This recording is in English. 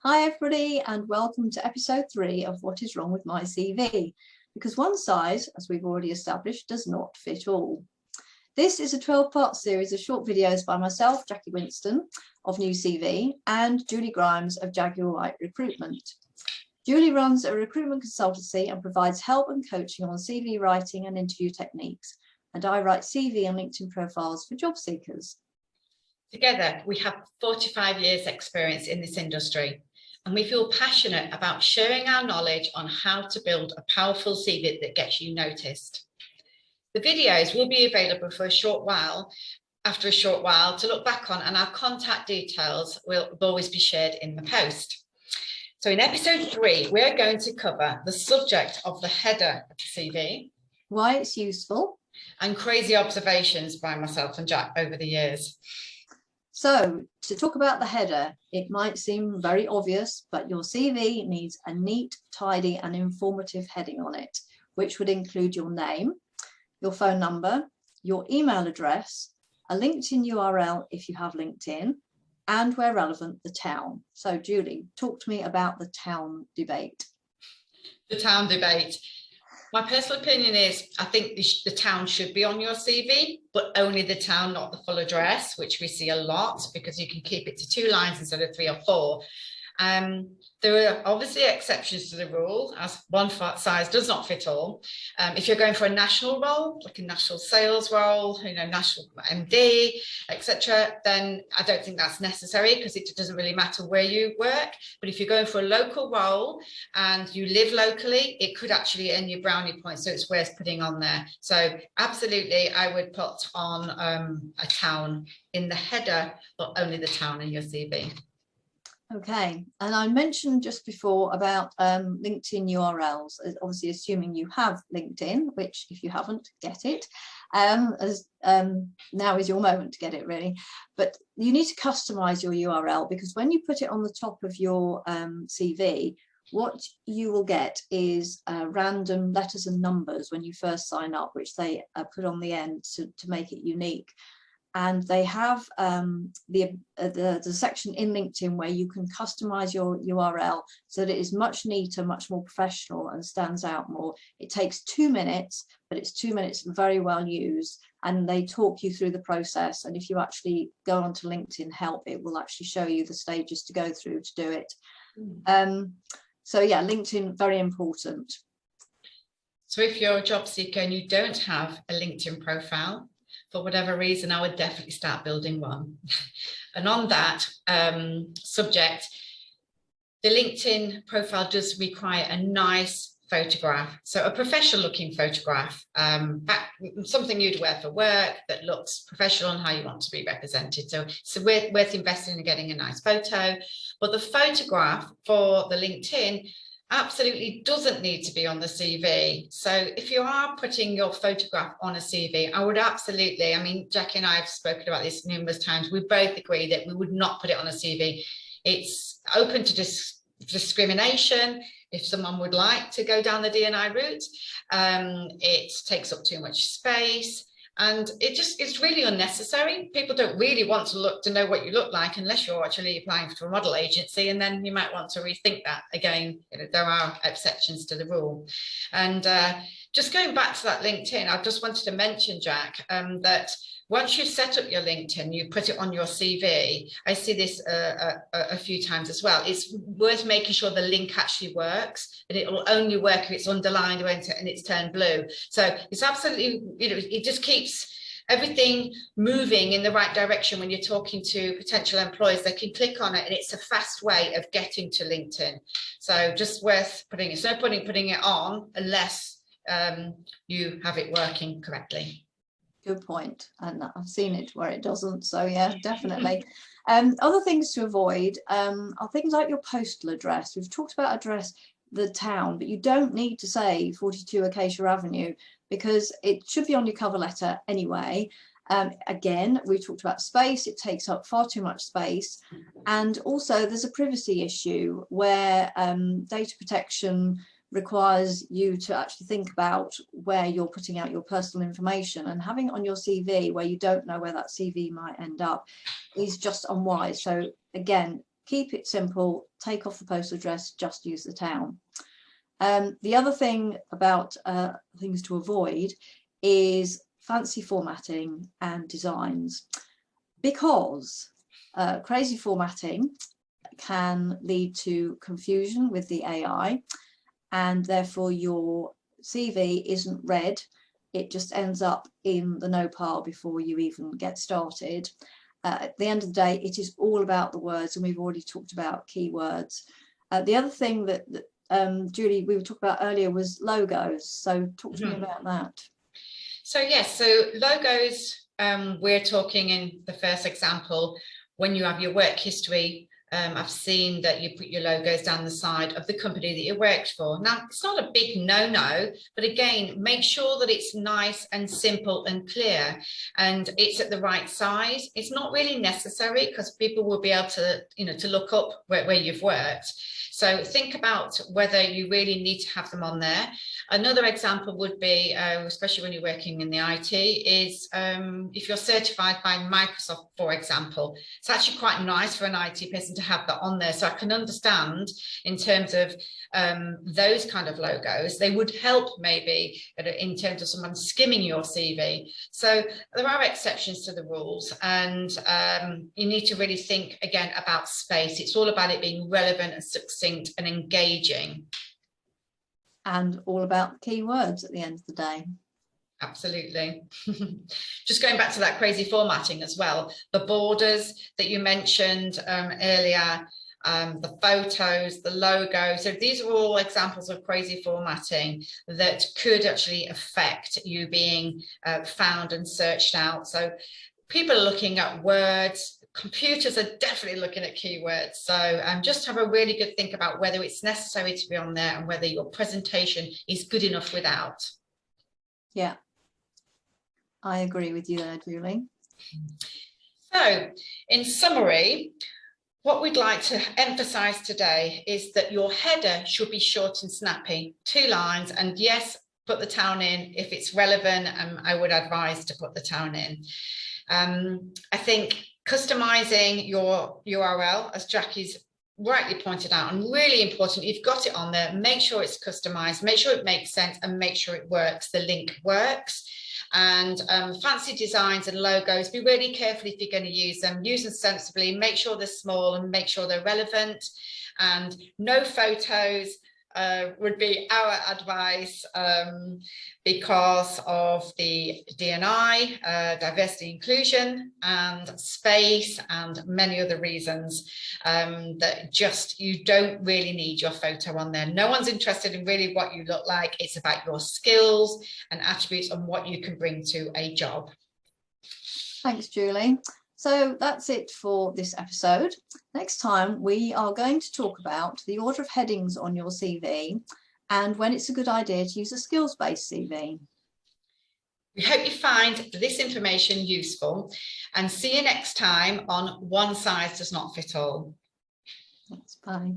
Hi everybody, and welcome to episode 3 of What is Wrong with My CV, because one size, as we've already established, does not fit all. This is a 12-part series of short videos by myself, Jaqui Winston of New CV, and Julie Grimes of Jaguar White Recruitment. Julie runs a recruitment consultancy and provides help and coaching on CV writing and interview techniques, and I write CV and LinkedIn profiles for job seekers. Together, we have 45 years experience in this industry, and we feel passionate about sharing our knowledge on how to build a powerful CV that gets you noticed. The videos will be available for a short while, after a short while, to look back on, and our contact details will always be shared in the post. So in episode 3, we're going to cover the subject of the header of the CV, why it's useful, and crazy observations by myself and Jack over the years. So to talk about the header, it might seem very obvious, but your CV needs a neat, tidy and informative heading on it, which would include your name, your phone number, your email address, a LinkedIn URL if you have LinkedIn, and where relevant, the town. So Julie, talk to me about the town debate. The town debate. My personal opinion is I think the town should be on your CV, but only the town, not the full address, which we see a lot because you can keep it to 2 lines instead of 3 or 4. There are obviously exceptions to the rule, as one size does not fit all. If you're going for a national role, like a national sales role, national MD, etc., then I don't think that's necessary because it doesn't really matter where you work. But if you're going for a local role and you live locally, it could actually earn you brownie points, so it's worth putting on there. So absolutely, I would put on a town in the header, but only the town in your CV. Okay, and I mentioned just before about LinkedIn URLs, obviously assuming you have LinkedIn, which if you haven't, get it, now is your moment to get it really. But you need to customize your URL, because when you put it on the top of your CV, what you will get is random letters and numbers when you first sign up, which they put on the end to make it unique. And they have the section in LinkedIn where you can customize your URL so that it is much neater, much more professional and stands out more. It takes 2 minutes, but it's 2 minutes very well used, and they talk you through the process. And if you actually go onto LinkedIn Help, it will actually show you the stages to go through to do it. So yeah, LinkedIn, very important. So if you're a job seeker and you don't have a LinkedIn profile, for whatever reason, I would definitely start building one. And on that subject, the LinkedIn profile does require a nice photograph. So a professional looking photograph, something you'd wear for work that looks professional and how you want to be represented. So it's worth investing in getting a nice photo. But the photograph for the LinkedIn absolutely doesn't need to be on the CV. So if you are putting your photograph on a CV, I would absolutely, I mean, Jackie and I have spoken about this numerous times. We both agree that we would not put it on a CV. It's open to discrimination. If someone would like to go down the D&I route, it takes up too much space. And it's really unnecessary. People don't really want to know what you look like unless you're actually applying for a model agency, and then you might want to rethink that again. There are exceptions to the rule. And just going back to that LinkedIn, I just wanted to mention, Jack, that once you set up your LinkedIn, you put it on your CV. I see this a few times as well. It's worth making sure the link actually works, and it will only work if it's underlined and it's turned blue. So it's absolutely, it just keeps everything moving in the right direction when you're talking to potential employers. They can click on it, and it's a fast way of getting to LinkedIn. So just worth putting it. So no point in putting it on unless you have it working correctly. Good point, and I've seen it where it doesn't, so yeah, definitely. Other things to avoid are things like your postal address. We've talked about the town, but you don't need to say 42 Acacia Avenue, because it should be on your cover letter anyway. Again, we talked about space. It takes up far too much space, and also there's a privacy issue where data protection requires you to actually think about where you're putting out your personal information, and having it on your CV where you don't know where that CV might end up is just unwise. So again, keep it simple, take off the postal address, just use the town. The other thing about things to avoid is fancy formatting and designs, because crazy formatting can lead to confusion with the AI, and therefore your CV isn't read. It just ends up in the no pile before you even get started. At the end of the day, it is all about the words, and we've already talked about keywords. The other thing that Julie, we were talking about earlier was logos. So talk to me about that. So yes, so logos, we're talking in the first example, when you have your work history, I've seen that you put your logos down the side of the company that you worked for. Now, it's not a big no-no, but again, make sure that it's nice and simple and clear, and it's at the right size. It's not really necessary because people will be able to, to look up where you've worked. So think about whether you really need to have them on there. Another example would be, especially when you're working in the IT, is if you're certified by Microsoft, for example, it's actually quite nice for an IT person to have that on there. So I can understand in terms of those kind of logos, they would help maybe in terms of someone skimming your CV. So there are exceptions to the rules, and you need to really think again about space. It's all about it being relevant and succinct and engaging. And all about keywords at the end of the day. Absolutely. Just going back to that crazy formatting as well, the borders that you mentioned earlier, the photos, the logo. So these are all examples of crazy formatting that could actually affect you being found and searched out. So people are looking at words. Computers are definitely looking at keywords. So just have a really good think about whether it's necessary to be on there and whether your presentation is good enough without. Yeah, I agree with you there, Julie. So in summary, what we'd like to emphasize today is that your header should be short and snappy, 2 lines, and yes, put the town in if it's relevant, and I would advise to put the town in. I think customizing your URL, as Jackie's rightly pointed out, and really important, you've got it on there, make sure it's customized, make sure it makes sense, and make sure it works, the link works. And fancy designs and logos, be really careful if you're going to use them sensibly, make sure they're small and make sure they're relevant, and no photos would be our advice because of the D&I, diversity, inclusion, and space, and many other reasons that just you don't really need your photo on there. No one's interested in really what you look like. It's about your skills and attributes and what you can bring to a job. Thanks, Julie. So that's it for this episode. Next time, we are going to talk about the order of headings on your CV and when it's a good idea to use a skills-based CV. We hope you find this information useful, and see you next time on One Size Does Not Fit All. Thanks, bye.